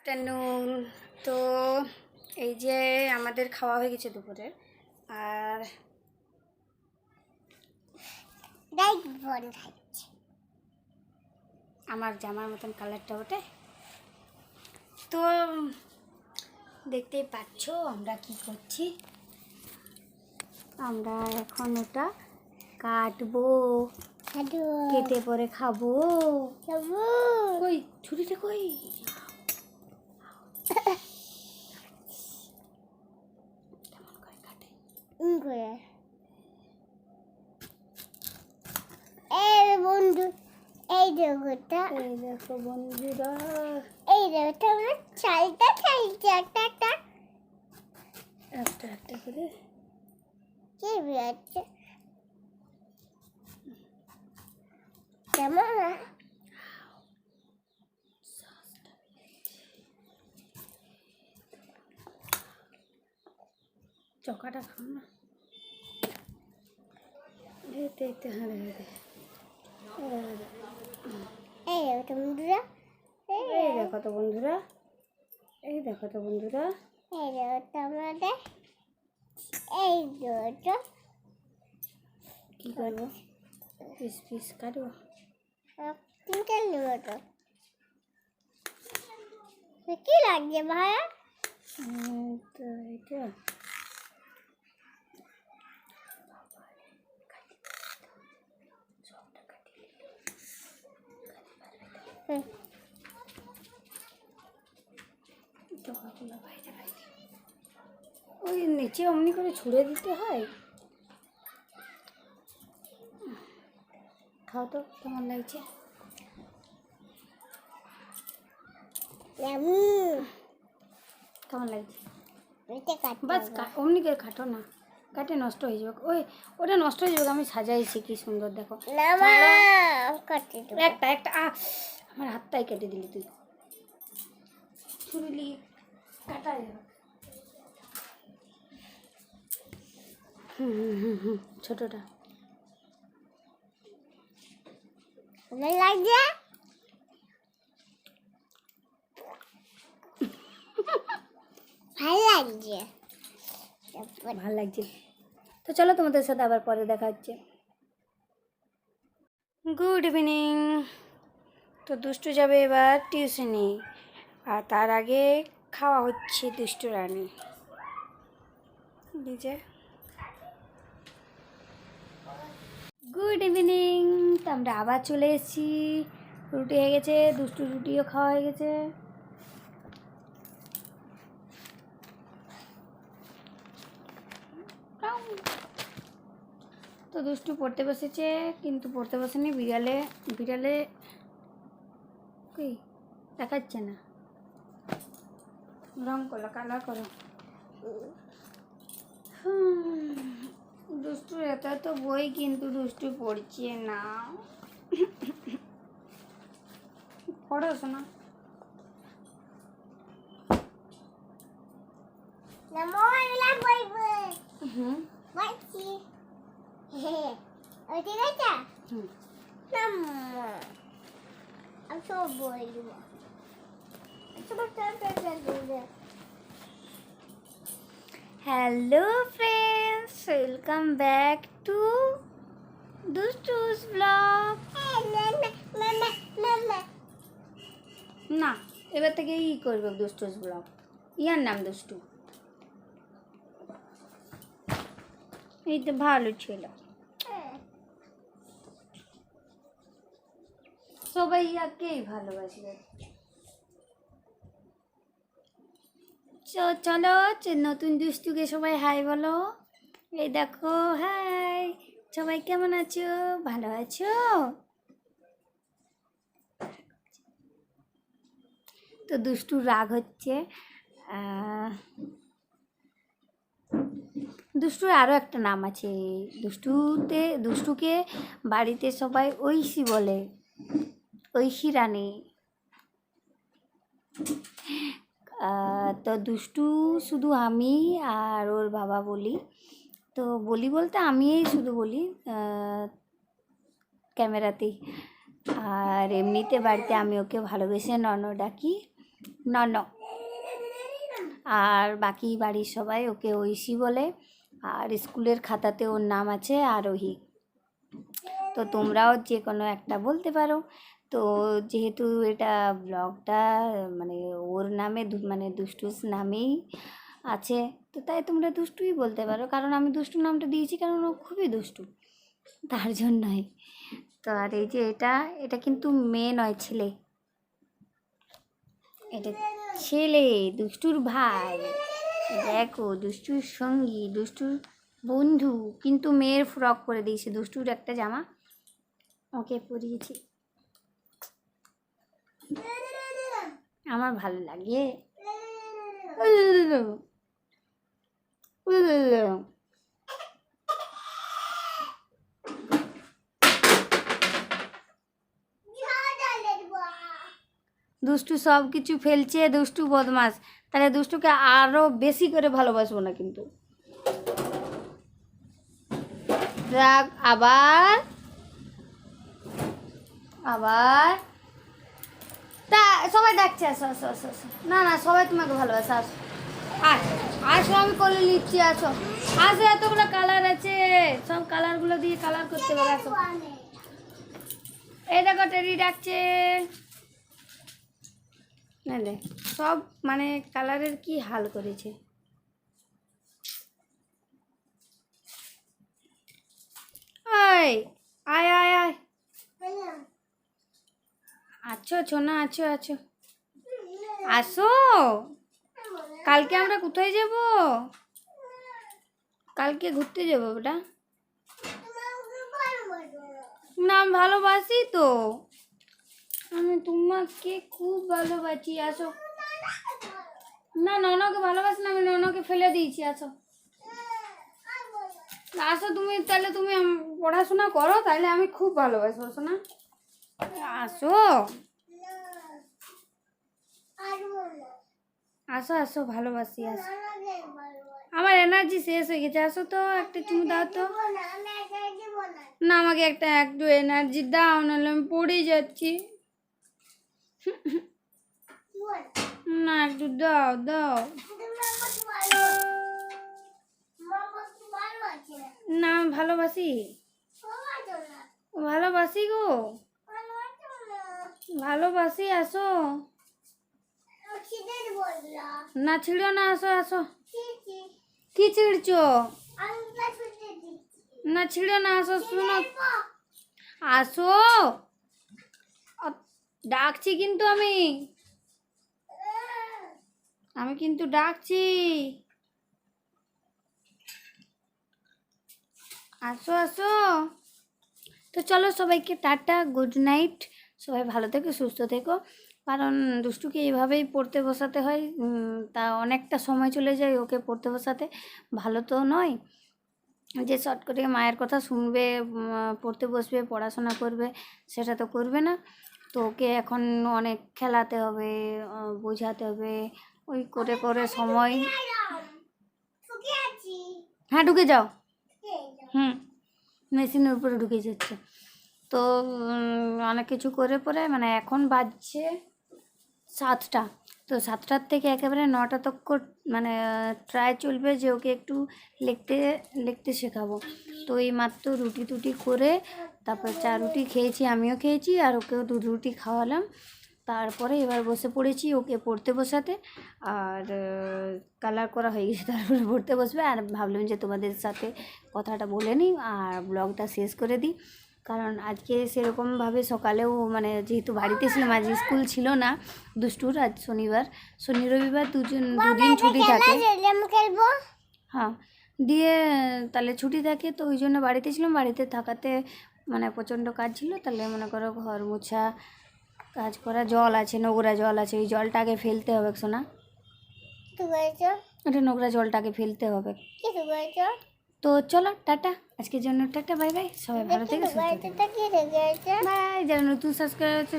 Afternoon. তো এই যে আমাদের খাওয়া হয়ে গেছে দুপুরের, আর আমার জামার মতন কালারটা ওঠে। তো দেখতেই পাচ্ছ আমরা কি করছি। আমরা এখন ওটা কাটবো, কেটে পরে খাবো। কই ছুরিটা কই? কেমন করে কাটে? বন্ধু, এই দেখো বন্ধুরা, এই দেখো চালটা চালটা একটা একটা একটা করে কি বেরোচ্ছে কেমন? চকাটা খাও না। এতে এতে হ্যাঁ এই দেখো বন্ধুরা, এই দেখো তো বন্ধুরা, এই দেখো তো বন্ধুরা, এই দেখো আমাদের এই দুটো কি করবো? পিস পিস কাটবো। তিনটে নেবো তো। কি লাগছে ভাইয়া? তো এটা ওই নিচে অমনি করে ছুঁড়ে দিতে হয়। খাও তো, কেমন লাগছে? কেমন লাগছে? বাস অমনি করে কাটো না, কাটে নষ্ট হয়ে যাবে। ওই ওটা নষ্ট হয়ে যাবে। আমি সাজাইছি কি সুন্দর, দেখো। একটা একটা আমার হাতটাই কেটে দিলি তুই। ছুরিলি কাটা যাবে। ছোটটা লাগছে। ভালো লাগছে, ভালো লাগছে। তো চলো, তোমাদের সাথে আবার পরে দেখা হচ্ছে। Good evening. তো দুষ্টু যাবে এবার টিউশনি, আর তার আগে খাওয়া হচ্ছে দুষ্টু রানী। DJ good evening. তো আমরা আবার চলে এসেছি। রুটি হয়ে গেছে, দুষ্টু রুটিও খাওয়া হয়ে গেছে। তো দুষ্টু পড়তে বসেছে, কিন্তু পড়তে বসেনি। বিড়ালে বিড়ালে কই দেখাচ্ছে না। রং করো, কালার করো। দুষ্টুর এত এত বই, কিন্তু দুষ্টু পড়ছে না। পড়ো শোনা। Hello friends, welcome back to Dushtu's blog. না, এবার থেকে করবে দুষ্টুস ব্লগ। ইয়ার নাম দুষ্টু। এই তো ভালো ছিল। সবাই ইয়াকেই ভালোবাসবে। চলো নতুন দুষ্টুকে সবাই হাই বলো। এই দেখো, হাই সবাই, কেমন আছো? ভালো আছো? তো দুষ্টুর রাগ হচ্ছে। দুষ্টুর আরও একটা নাম আছে। দুষ্টুকে বাড়িতে সবাই ঐশী বলে, ঐশী রানী। তো দুষ্টু শুধু আমি আর ওর বাবা বলি। তো বলি বলতে আমিই শুধু বলি ক্যামেরাতেই, আর এমনিতে বাড়িতে আমি ওকে ভালোবেসে নন ডাকি। নন আর বাকি বাড়ির সবাই ওকে ঐশী বলে, আর স্কুলের খাতাতে ওর নাম আছে আরোহী। তো তোমরাও যে কোনো একটা বলতে পারো। তো যেহেতু এটা ব্লগটা মানে ওর নামে মানে দুষ্টুস নামেই আছে, তো তাই তোমরা দুষ্টুই বলতে পারো, কারণ আমি দুষ্টু নামটা দিয়েছি কারণ ও খুবই দুষ্টু, তার জন্যই। তো আর এই যে এটা এটা কিন্তু মেয়ে নয়, ছেলে, এটা ছেলে, দুষ্টুর ভাই। দেখো দুষ্টুর সঙ্গী, দুষ্টুর বন্ধু, কিন্তু মেয়ের ফ্রক করে দিয়েছে, দুষ্টুর একটা জামা ওকে পরিয়েছি, আমার ভালো লাগে। দুষ্টু সব কিছু ফেলছে, দুষ্টু বদমাস, তাহলে দুষ্টুকে আরো বেশি করে ভালোবাসবো না কিন্তু। রাগ আবার আবার তা সবাই ডাকছে, আসো আসো আসো আসো, না না সবাই তোমাকে ভালোবাসে, আসো আসো, আমি করে নিচ্ছি, আসো আসো, এতগুলো কালার আছে, সব কালারগুলো দিয়ে কালার করতে হবে, আসো। এই দেখো টেডি ডাকছে, না দেখ সব মানে কালারের কি হাল করেছে। আয় আয় আয় আয়, আছো ছোনা, আছো আছো, আসো। কালকে আমরা কোথায় যাব? কালকে ঘুরতে যাবো বেটা। না আমি ভালোবাসি তো, আমি তোমাকে খুব ভালোবাসি, আসো। না ননকে ভালোবাসি না, আমি ননকে ফেলে দিয়েছি, আসো আসো তুমি, তাহলে তুমি পড়াশোনা করো, তাহলে আমি খুব ভালোবাসবো শোনা, আসো আসো আসো, ভালোবাসি, আসো। আমার এনার্জি শেষ হয়ে গেছে, আসো তো একটা চুমু দাও তো। না আমাকে একটা একটু এনার্জি দাও, নাহলে আমি পড়ে যাচ্ছি। না একটু দাও দাও। না আমি ভালোবাসি, ভালোবাসি গো, ভালোবাসি, আসো। না ছিড়ো না, আসো আসো। কি ছিড়ছো? না ছিড়ো না, আসো, শুনো, আসো, ডাকছি কিন্তু আমি কিন্তু ডাকছি, আসো আসো। তো চলো সবাইকে টাটা, গুড নাইট, সবাই ভালো থেকো, সুস্থ থেকো, কারণ দুষ্টুকে এইভাবেই পড়তে বসাতে হয়, তা অনেকটা সময় চলে যায় ওকে পড়তে বসাতে, ভালো তো নয় যে শর্ট করে মায়ের কথা শুনবে, পড়তে বসবে, পড়াশোনা করবে, সেটা তো করবে না। তো ওকে এখন অনেক খেলাতে হবে, বোঝাতে হবে, ওই করে করে সময়। হ্যাঁ ঢুকে যাও, মেশিনের উপরে ঢুকে যাচ্ছে। তো অনেক কিছু করে পরে মানে এখন বাজছে 7টা, তো 7টার থেকে একেবারে 9টা তক মানে ট্রাই চলবে যে ওকে একটু লিখতে শেখাবো। তো এই মাত্র রুটি টুটি করে তারপর 4 রুটি খেয়েছি, আমিও খেয়েছি, আর ওকেও 2 রুটি খাওয়ালাম। তারপরে এবার বসে পড়েছি ওকে পড়তে বসাতে, আর কালার করা হয়ে গেছে, তারপরে পড়তে বসবে। আর ভাবলাম যে তোমাদের সাথে কথাটা বলে নিই আর ব্লগটা শেষ করে দিই, কারণ আজকে সেরকমভাবে সকালেও মানে যেহেতু বাড়িতে ছিলাম, আজ স্কুল ছিল না দুষ্টুর, আজ শনিবার, শনি রবিবার দুদিন ছুটি থাকে। হ্যাঁ দিয়ে তাহলে ছুটি থাকে, তো ওই জন্য বাড়িতে ছিলাম, বাড়িতে থাকাতে মানে প্রচণ্ড কাজ ছিল, তাহলে মনে করো ঘর মোছা, কাজ করা, জল আছে, নোংরা জল আছে, ওই জলটাকে ফেলতে হবে শোনা, ওটা নোংরা জলটাকে ফেলতে হবে। তো চলো টাটা, আজকের জন্য টাটা, বাই বাই, সবাই ভালো থেকে বাই। যারা নতুন সাবস্ক্রাইব হচ্ছে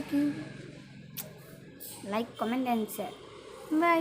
like comment and share, by.